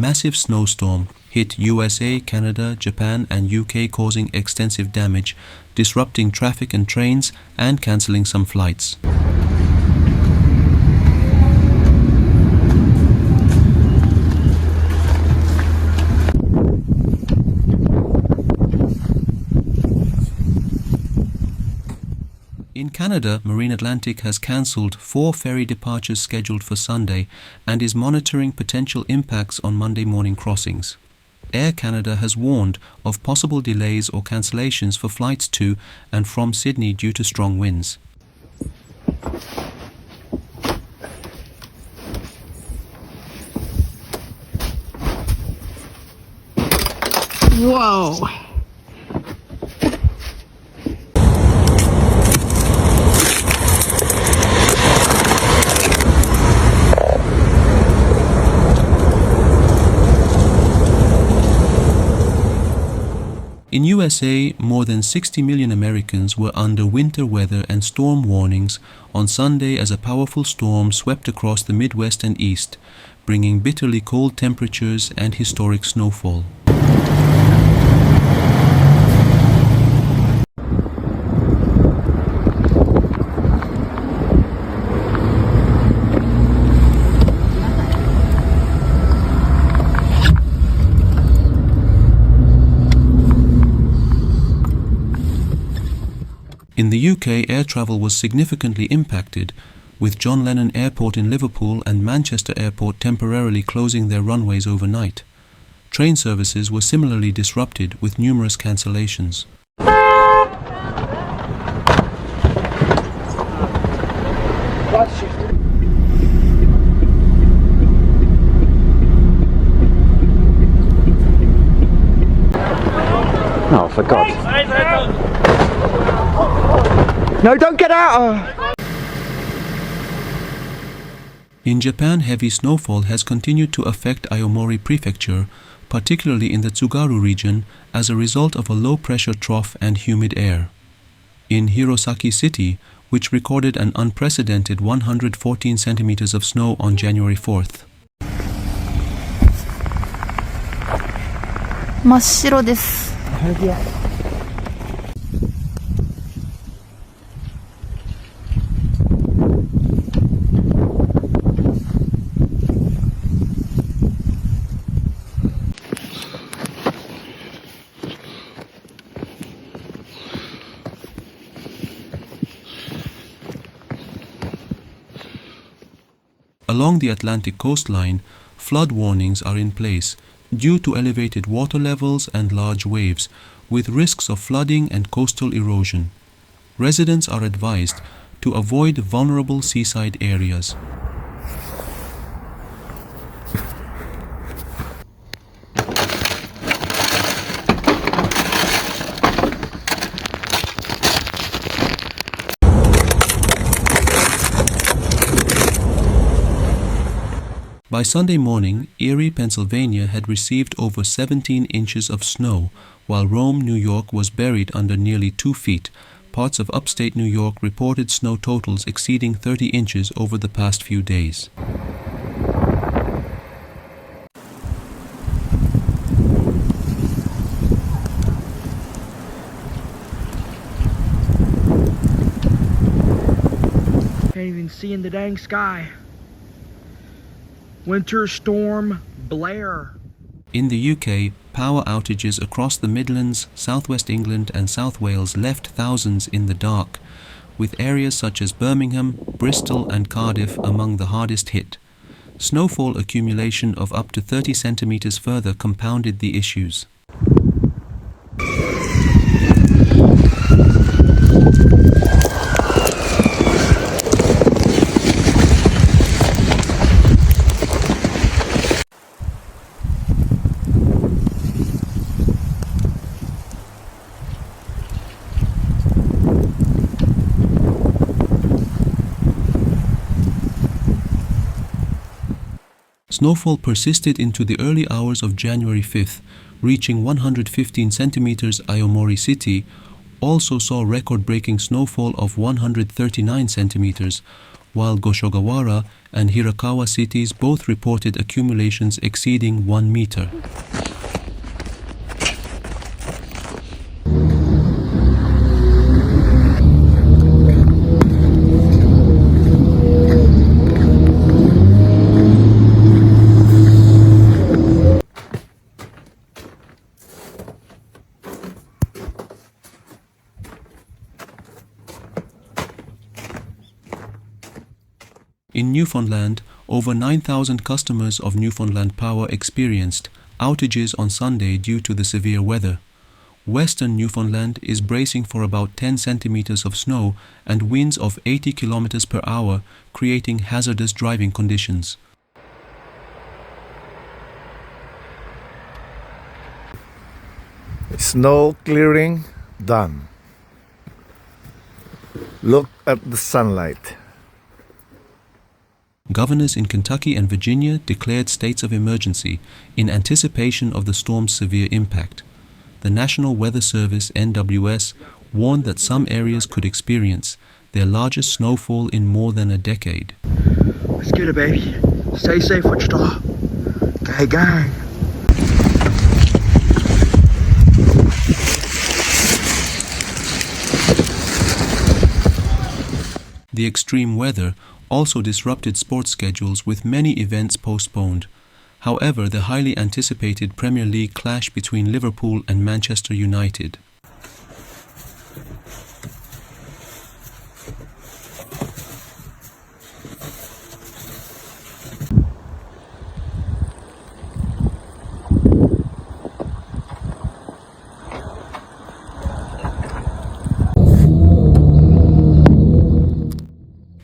massive snowstorm hit USA, Canada, Japan and UK, causing extensive damage, disrupting traffic and trains and cancelling some flights. In Canada, Marine Atlantic has cancelled 4 ferry departures scheduled for Sunday and is monitoring potential impacts on Monday morning crossings. Air Canada has warned of possible delays or cancellations for flights to and from Sydney due to strong winds. Whoa! In USA, more than 60 million Americans were under winter weather and storm warnings on Sunday as a powerful storm swept across the Midwest and East, bringing bitterly cold temperatures and historic snowfall. In the UK, air travel was significantly impacted, with John Lennon Airport in Liverpool and Manchester Airport temporarily closing their runways overnight. Train services were similarly disrupted, with numerous cancellations. Oh, for God's sake. No, don't get out! In Japan, heavy snowfall has continued to affect Aomori Prefecture, particularly in the Tsugaru region, as a result of a low-pressure trough and humid air. In Hirosaki City, which recorded an unprecedented 114 centimeters of snow on January 4th. 真っ白です。Along the Atlantic coastline, flood warnings are in place due to elevated water levels and large waves, with risks of flooding and coastal erosion. Residents are advised to avoid vulnerable seaside areas. By Sunday morning, Erie, Pennsylvania had received over 17 inches of snow, while Rome, New York was buried under nearly 2 feet. Parts of upstate New York reported snow totals exceeding 30 inches over the past few days. Can't even see in the dang sky. Winter Storm Blair. In the UK, power outages across the Midlands, southwest England and South Wales left thousands in the dark, with areas such as Birmingham, Bristol and Cardiff among the hardest hit. Snowfall accumulation of up to 30 centimeters further compounded the issues. Snowfall persisted into the early hours of January 5th, reaching 115 centimeters. Aomori City also saw record-breaking snowfall of 139 centimeters, while Goshogawara and Hirakawa cities both reported accumulations exceeding 1 meter. In Newfoundland, over 9,000 customers of Newfoundland Power experienced outages on Sunday due to the severe weather. Western Newfoundland is bracing for about 10 centimeters of snow and winds of 80 kilometers per hour, creating hazardous driving conditions. Snow clearing done. Look at the sunlight. Governors in Kentucky and Virginia declared states of emergency in anticipation of the storm's severe impact. The National Weather Service (NWS) warned that some areas could experience their largest snowfall in more than a decade. Let's get it, baby. Stay safe, Wichita. Gang, gang. The extreme weather also disrupted sports schedules, with many events postponed. However, the highly anticipated Premier League clash between Liverpool and Manchester United.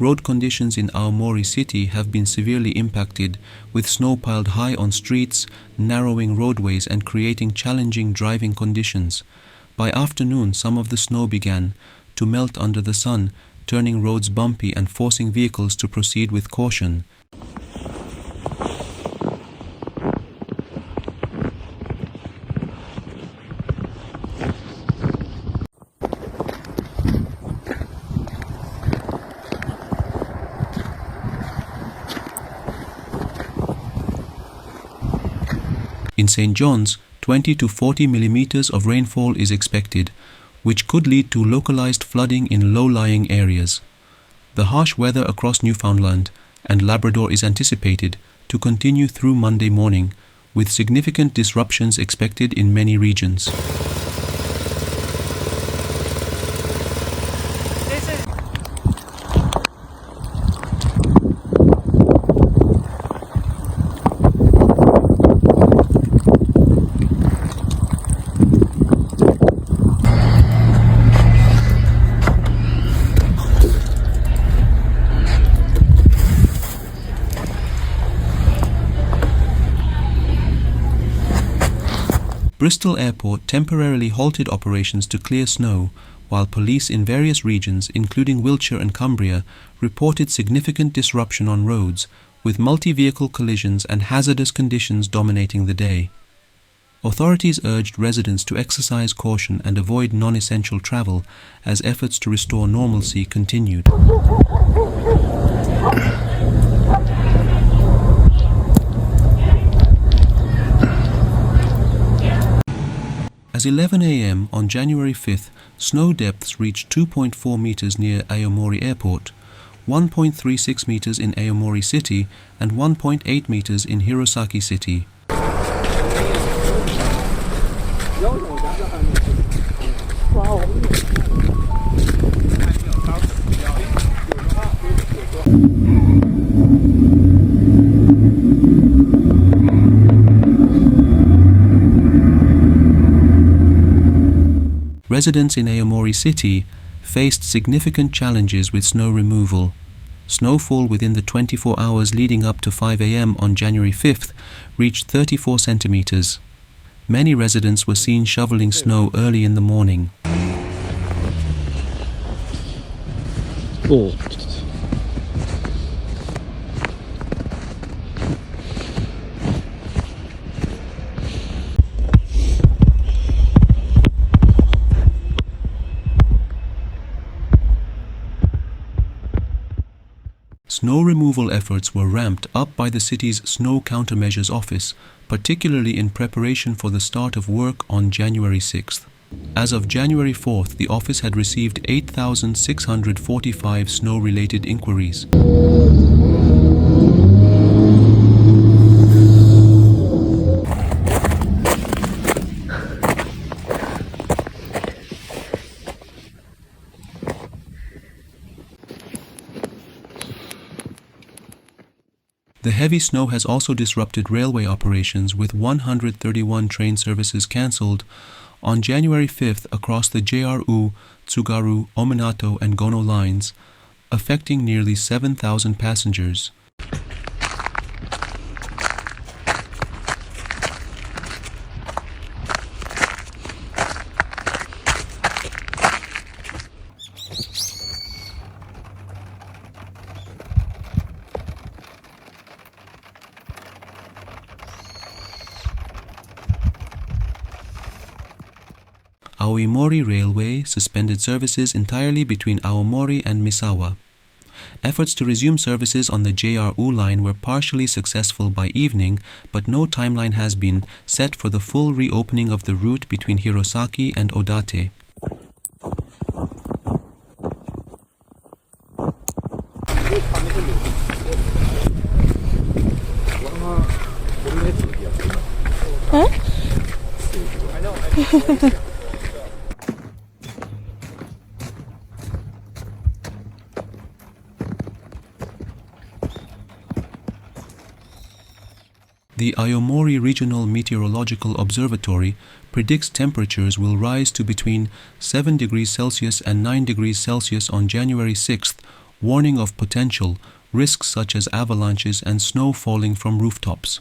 Road conditions in Aomori City have been severely impacted, with snow piled high on streets, narrowing roadways and creating challenging driving conditions. By afternoon, some of the snow began to melt under the sun, turning roads bumpy and forcing vehicles to proceed with caution. In St. John's, 20 to 40 millimeters of rainfall is expected, which could lead to localized flooding in low-lying areas. The harsh weather across Newfoundland and Labrador is anticipated to continue through Monday morning, with significant disruptions expected in many regions. Bristol Airport temporarily halted operations to clear snow, while police in various regions, including Wiltshire and Cumbria, reported significant disruption on roads, with multi-vehicle collisions and hazardous conditions dominating the day. Authorities urged residents to exercise caution and avoid non-essential travel as efforts to restore normalcy continued. At 11 a.m. on January 5th, snow depths reached 2.4 meters near Aomori Airport, 1.36 meters in Aomori City, and 1.8 meters in Hirosaki City. Residents in Aomori City faced significant challenges with snow removal. Snowfall within the 24 hours leading up to 5 a.m. on January 5th reached 34 centimeters. Many residents were seen shoveling snow early in the morning. Snow removal efforts were ramped up by the city's Snow Countermeasures Office, particularly in preparation for the start of work on January 6th. As of January 4th, the office had received 8,645 snow-related inquiries. The heavy snow has also disrupted railway operations, with 131 train services cancelled on January 5th across the JRU, Tsugaru, Ominato, and Gono lines, affecting nearly 7,000 passengers. Aomori Railway suspended services entirely between Aomori and Misawa. Efforts to resume services on the JRU line were partially successful by evening, but no timeline has been set for the full reopening of the route between Hirosaki and Odate. The Aomori Regional Meteorological Observatory predicts temperatures will rise to between 7 degrees Celsius and 9 degrees Celsius on January 6th, warning of potential risks such as avalanches and snow falling from rooftops.